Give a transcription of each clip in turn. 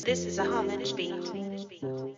This is a homage beat. To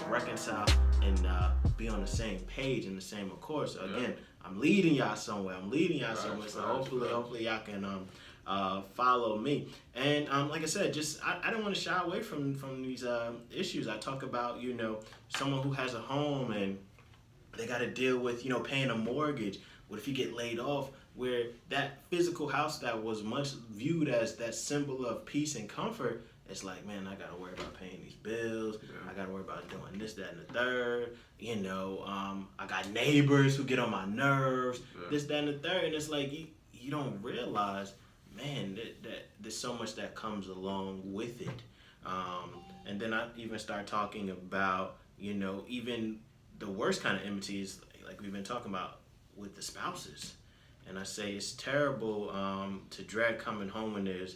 reconcile and be on the same page and the same accord. So again, I'm leading y'all somewhere. So hopefully y'all can follow me. And like I said, just I don't want to shy away from these issues. I talk about someone who has a home and they got to deal with paying a mortgage. What if you get laid off? Where that physical house that was much viewed as that symbol of peace and comfort, it's like, man, I gotta worry about paying these bills. Yeah. I gotta worry about doing this, that, and the third. I got neighbors who get on my nerves. Yeah. This, that, and the third. And it's like you don't realize, man, that there's so much that comes along with it. And then I even start talking about, even the worst kind of enmities, like we've been talking about with the spouses. And I say it's terrible to dread coming home when there's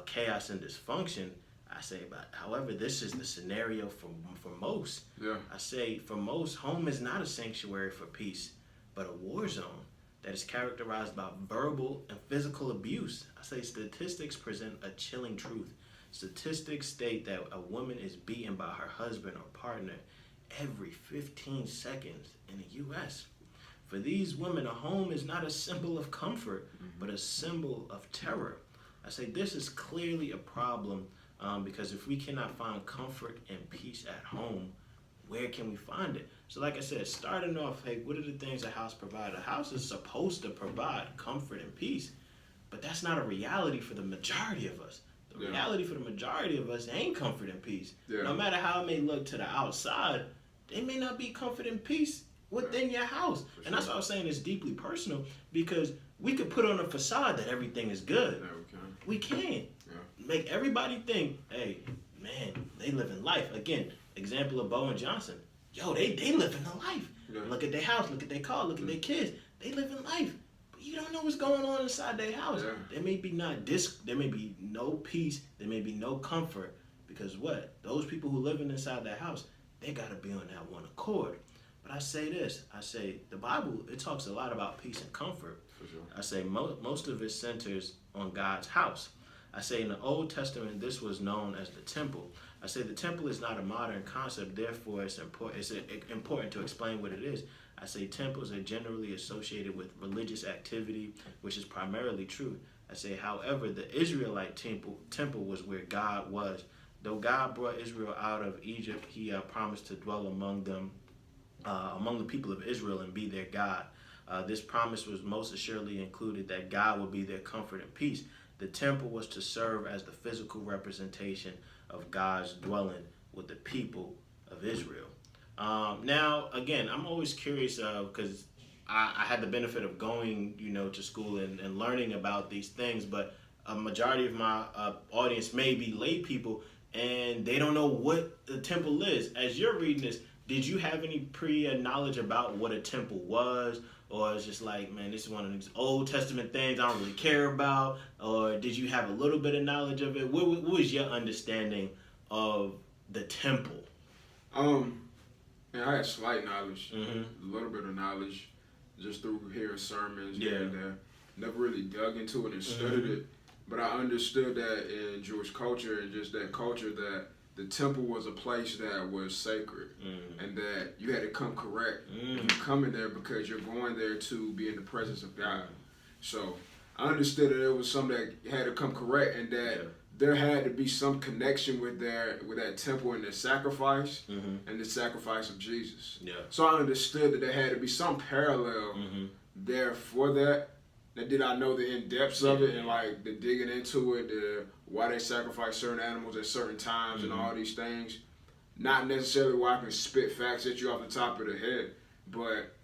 chaos and dysfunction. I say, but however, this is the scenario for most. Yeah. I say for most, home is not a sanctuary for peace, but a war zone that is characterized by verbal and physical abuse. I say statistics present a chilling truth. Statistics state that a woman is beaten by her husband or partner every 15 seconds in the U.S. For these women, a home is not a symbol of comfort, but a symbol of terror. I say this is clearly a problem because if we cannot find comfort and peace at home, where can we find it? So like I said, starting off, hey, what are the things a house provides? A house is supposed to provide comfort and peace, but that's not a reality for the majority of us. The reality for the majority of us ain't comfort and peace. Yeah. No matter how it may look to the outside, they may not be comfort and peace within your house. And that's why I was saying it's deeply personal, because we could put on a facade that everything is good. Yeah, we can. Yeah. Make everybody think, hey, man, they living life. Again, example of Bowen Johnson. Yo, they living a life. Yeah. Look at their house, look at their car, look at their kids. They living life. But you don't know what's going on inside their house. Yeah. There may be there may be no peace, there may be no comfort, because what? Those people who living inside their house, they got to be on that one accord. But I say this, the Bible, it talks a lot about peace and comfort. For sure. I say most of it centers on God's house. I say in the Old Testament, this was known as the temple. I say the temple is not a modern concept, therefore it's important to explain what it is. I say temples are generally associated with religious activity, which is primarily true. I say, however, the Israelite temple was where God was. Though God brought Israel out of Egypt, he promised to dwell among them, among the people of Israel, and be their God. This promise was most assuredly included that God would be their comfort and peace. The temple was to serve as the physical representation of God's dwelling with the people of Israel. Now, again, I'm always curious because I had the benefit of going, to school and learning about these things, but a majority of my audience may be lay people, and they don't know what the temple is. As you're reading this, did you have any knowledge about what a temple was? Or it's just like, man, this is one of these Old Testament things I don't really care about? Or did you have a little bit of knowledge of it? What was your understanding of the temple? And I had slight knowledge, a little bit of knowledge, just through hearing sermons here and there. Never really dug into it and studied it. But I understood that in Jewish culture and just that culture that the temple was a place that was sacred and that you had to come correct. If you come in there because you're going there to be in the presence of God. So I understood that there was something that had to come correct and that there had to be some connection with that temple and the sacrifice and the sacrifice of Jesus. Yeah. So I understood that there had to be some parallel there for that. Now, did I know the in-depths of it and like the digging into it, why they sacrifice certain animals at certain times and all these things? Not necessarily where I can spit facts at you off the top of the head, but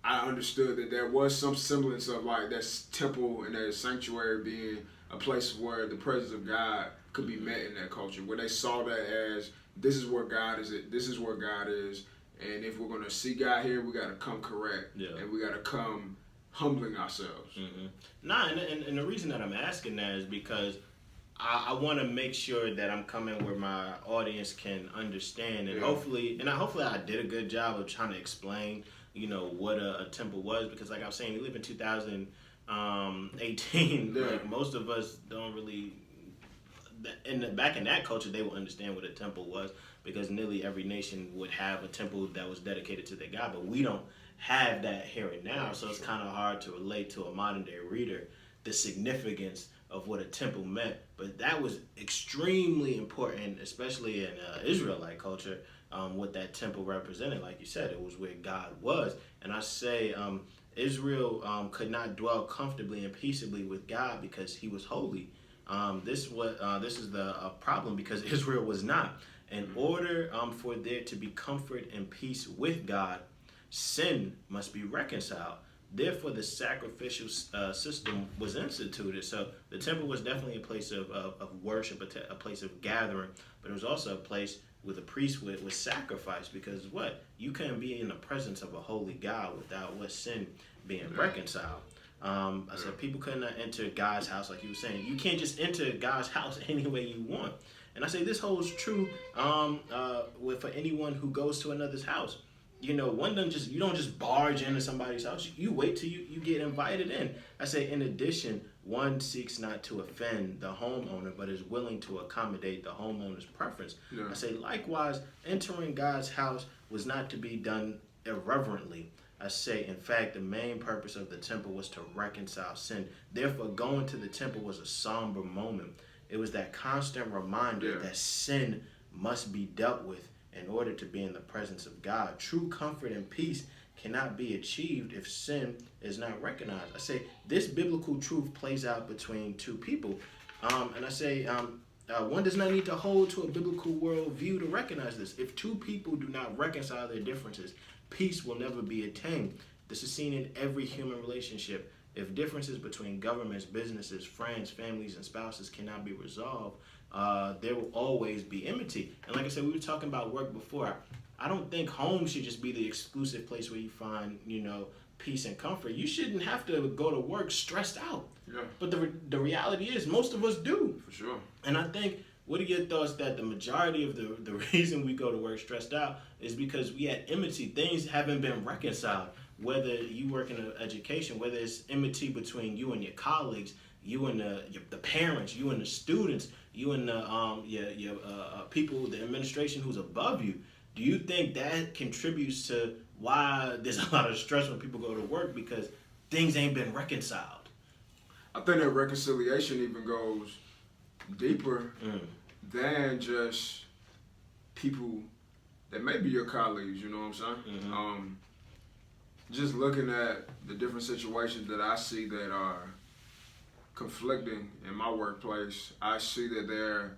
I understood that there was some semblance of like that temple and that sanctuary being a place where the presence of God could be met in that culture, where they saw that as this is where God is, this is where God is, and if we're going to see God here, we got to come correct, and we got to come humbling ourselves. And the reason that I'm asking that is because I want to make sure that I'm coming where my audience can understand, and hopefully I did a good job of trying to explain what a temple was, because like I was saying, we live in 2018. Like most of us don't really. Back in that culture, they would understand what a temple was, because nearly every nation would have a temple that was dedicated to their God, but we don't have that here and now, so it's kind of hard to relate to a modern day reader the significance of what a temple meant. But that was extremely important, especially in Israelite culture, what that temple represented. Like you said, it was where God was. And I say Israel could not dwell comfortably and peaceably with God because he was holy. This is the problem, because Israel was not. In order for there to be comfort and peace with God, sin must be reconciled. Therefore, the sacrificial system was instituted. So the temple was definitely a place of worship, a place of gathering, but it was also a place with a priest with sacrifice, because you couldn't be in the presence of a holy God without sin being reconciled. I said people couldn't enter God's house, like you were saying. You can't just enter God's house any way you want. And I say this holds true for anyone who goes to another's house. You don't just barge into somebody's house. You wait till you get invited in. I say, in addition, one seeks not to offend the homeowner, but is willing to accommodate the homeowner's preference. Yeah. I say, likewise, entering God's house was not to be done irreverently. I say, in fact, the main purpose of the temple was to reconcile sin. Therefore, going to the temple was a somber moment. It was that constant reminder that sin must be dealt with in order to be in the presence of God. True comfort and peace cannot be achieved if sin is not recognized. I say this biblical truth plays out between two people. And I say one does not need to hold to a biblical worldview to recognize this. If two people do not reconcile their differences, peace will never be attained. This is seen in every human relationship. If differences between governments, businesses, friends, families, and spouses cannot be resolved, there will always be enmity. And like I said, we were talking about work before. I don't think home should just be the exclusive place where you find, peace and comfort. You shouldn't have to go to work stressed out. Yeah. But the reality is, most of us do. For sure. And I think, what are your thoughts that the majority of the reason we go to work stressed out is because we had enmity. Things haven't been reconciled. Whether you work in education, whether it's enmity between you and your colleagues, you and the parents, you and the students, you and the people, the administration who's above you. Do you think that contributes to why there's a lot of stress when people go to work, because things ain't been reconciled? I think that reconciliation even goes deeper than just people that may be your colleagues, you know what I'm saying? Mm-hmm. Just looking at the different situations that I see that are conflicting in my workplace, I see that there are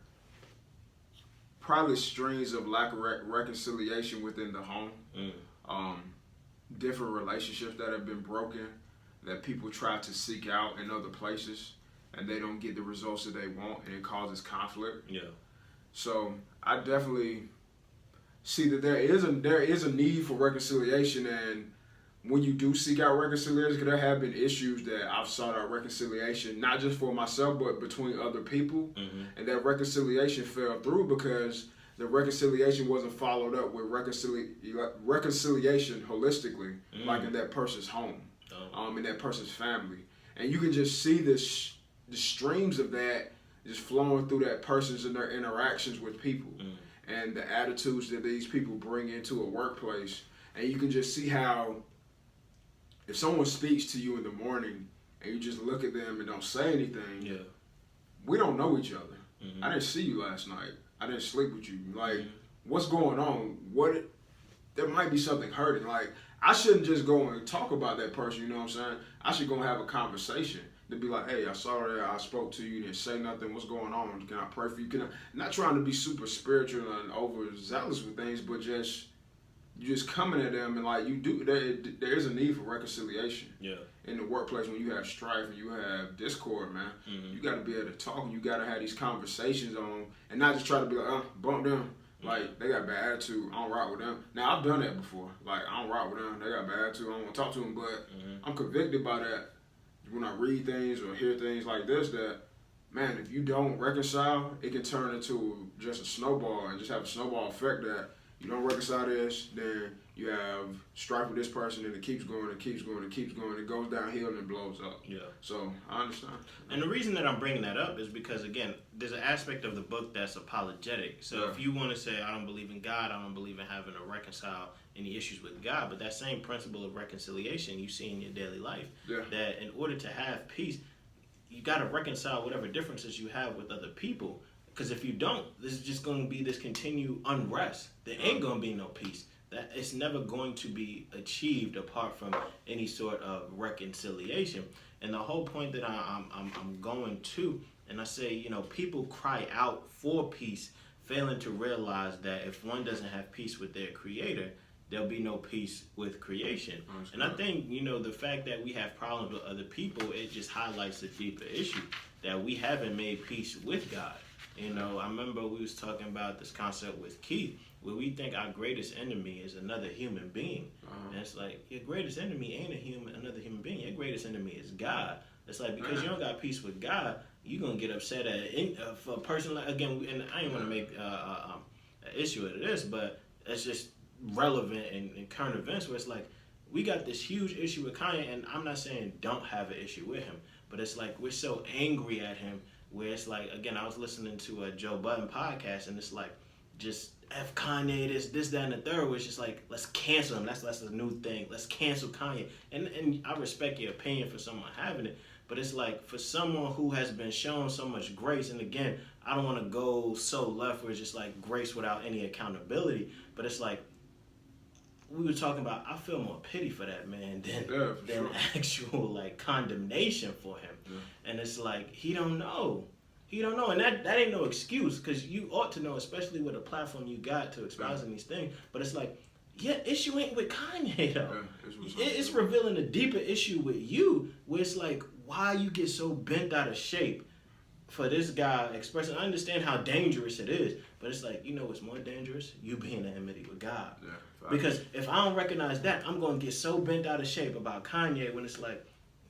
probably strings of lack of reconciliation within the home. Different relationships that have been broken that people try to seek out in other places, and they don't get the results that they want, and it causes conflict. Yeah. So I definitely see that there is a need for reconciliation, and when you do seek out reconciliation, because there have been issues that I've sought out reconciliation, not just for myself, but between other people, and that reconciliation fell through because the reconciliation wasn't followed up with reconciliation holistically, like in that person's home, in that person's family. And you can just see the streams of that just flowing through that person's and their interactions with people and the attitudes that these people bring into a workplace. And you can just see how if someone speaks to you in the morning and you just look at them and don't say anything, we don't know each other. I didn't see you last night. I didn't sleep with you. Like, what's going on? There might be something hurting. Like, I shouldn't just go and talk about that person, you know what I'm saying? I should go and have a conversation to be like, hey, I saw that, I spoke to you, didn't say nothing, what's going on? Can I pray for you? Not trying to be super spiritual and overzealous with things, but just coming at them and like there is a need for reconciliation. Yeah. In the workplace, when you have strife and you have discord, man, you got to be able to talk and you got to have these conversations on, and not just try to be like, bump them. Like, they got bad attitude, I don't rock with them. Now, I've done that before. Like, I don't rock with them, they got bad attitude, I don't want to talk to them, but I'm convicted by that when I read things or hear things like this, that, man, if you don't reconcile, it can turn into just a snowball and just have a snowball effect that You don't reconcile this, then you have strife with this person, and it keeps going and keeps going and keeps going. It goes downhill and it blows up. Yeah. So I understand. And the reason that I'm bringing that up is because, again, there's an aspect of the book that's apologetic. So if you want to say, I don't believe in God, I don't believe in having to reconcile any issues with God, but that same principle of reconciliation you see in your daily life, that in order to have peace, you got to reconcile whatever differences you have with other people. Because if you don't, this is just going to be this continued unrest. There ain't going to be no peace. That it's never going to be achieved apart from any sort of reconciliation. And the whole point that I'm going to, and I say, you know, people cry out for peace, failing to realize that if one doesn't have peace with their creator, there'll be no peace with creation. And I think, you know, the fact that we have problems with other people, it just highlights the deeper issue that we haven't made peace with God. You know, I remember we was talking about this concept with Keith, where we think our greatest enemy is another human being. And it's like, your greatest enemy ain't another human being. Your greatest enemy is God. It's like, because you don't got peace with God, you're going to get upset at for a person, like, again, and I ain't want to make an issue out of this, but it's just relevant in current events where it's like, we got this huge issue with Kanye, and I'm not saying don't have an issue with him, but it's like we're so angry at him where it's like, again, I was listening to a Joe Budden podcast, and it's like, just F Kanye, this, that, and the third, where it's just like, let's cancel him. That's a new thing. Let's cancel Kanye. And I respect your opinion for someone having it, but it's like, for someone who has been shown so much grace, and again, I don't want to go so left where it's just like grace without any accountability, but it's like, we were talking about, I feel more pity for that man than actual like condemnation for him. And it's like, he don't know, and that ain't no excuse, because you ought to know, especially with a platform you got to espousing these things. But it's like, issue ain't with Kanye though. It's revealing a deeper issue with you, where it's like, why you get so bent out of shape for this guy expressing. I understand how dangerous it is, but it's like, you know what's more dangerous? You being in enmity with God. Because if I don't recognize that, I'm going to get so bent out of shape about Kanye when it's like,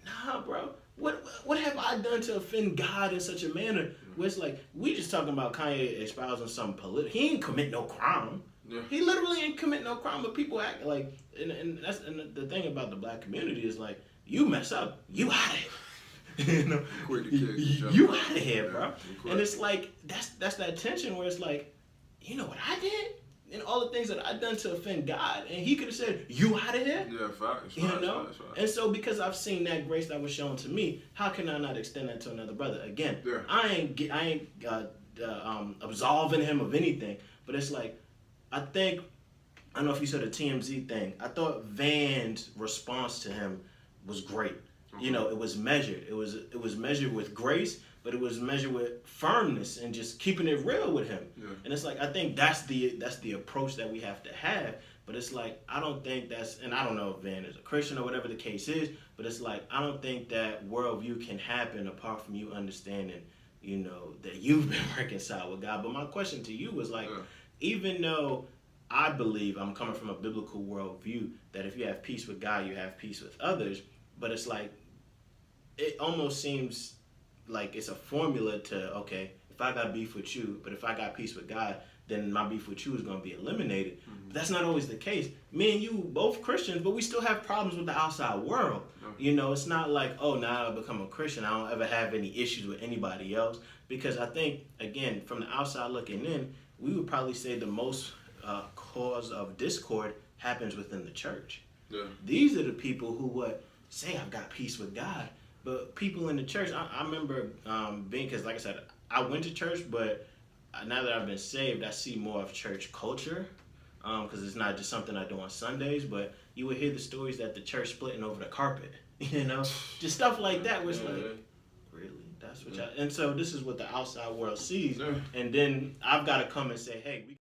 nah, bro, what have I done to offend God in such a manner where it's like, we just talking about Kanye espousing some he ain't commit no crime. He literally ain't commit no crime, but people act like, and the thing about the black community is like, you mess up, you out of here. You know, you out of here, bro. And it's like, that's that tension where it's like, you know what I did? And all the things that I done to offend God, and he could have said, you out of here? Yeah, facts. You know? And so because I've seen that grace that was shown to me, how can I not extend that to another brother? Again, I ain't absolving him of anything, but it's like, I don't know if you saw the TMZ thing, I thought Van's response to him was great. You know, it was measured. It was measured with grace, but it was measured with firmness and just keeping it real with him. And it's like, I think that's the approach that we have to have. But it's like, I don't think and I don't know if Van is a Christian or whatever the case is, but it's like, I don't think that worldview can happen apart from you understanding, you know, that you've been reconciled with God. But my question to you was like, even though I believe I'm coming from a biblical worldview, that if you have peace with God, you have peace with others, but it's like, it almost seems like it's a formula to, okay, if I got beef with you, but if I got peace with God, then my beef with you is going to be eliminated. But that's not always the case. Me and you, both Christians, but we still have problems with the outside world. You know, it's not like, oh, now I become a Christian, I don't ever have any issues with anybody else. Because I think, again, from the outside looking in, we would probably say the most cause of discord happens within the church. These are the people who would say, I've got peace with God. But people in the church, I remember being, because like I said, I went to church, but now that I've been saved, I see more of church culture, because it's not just something I do on Sundays, but you would hear the stories that the church splitting over the carpet, you know, just stuff like that, where it's like, really? That's what y'all, and so this is what the outside world sees, and then I've got to come and say, hey,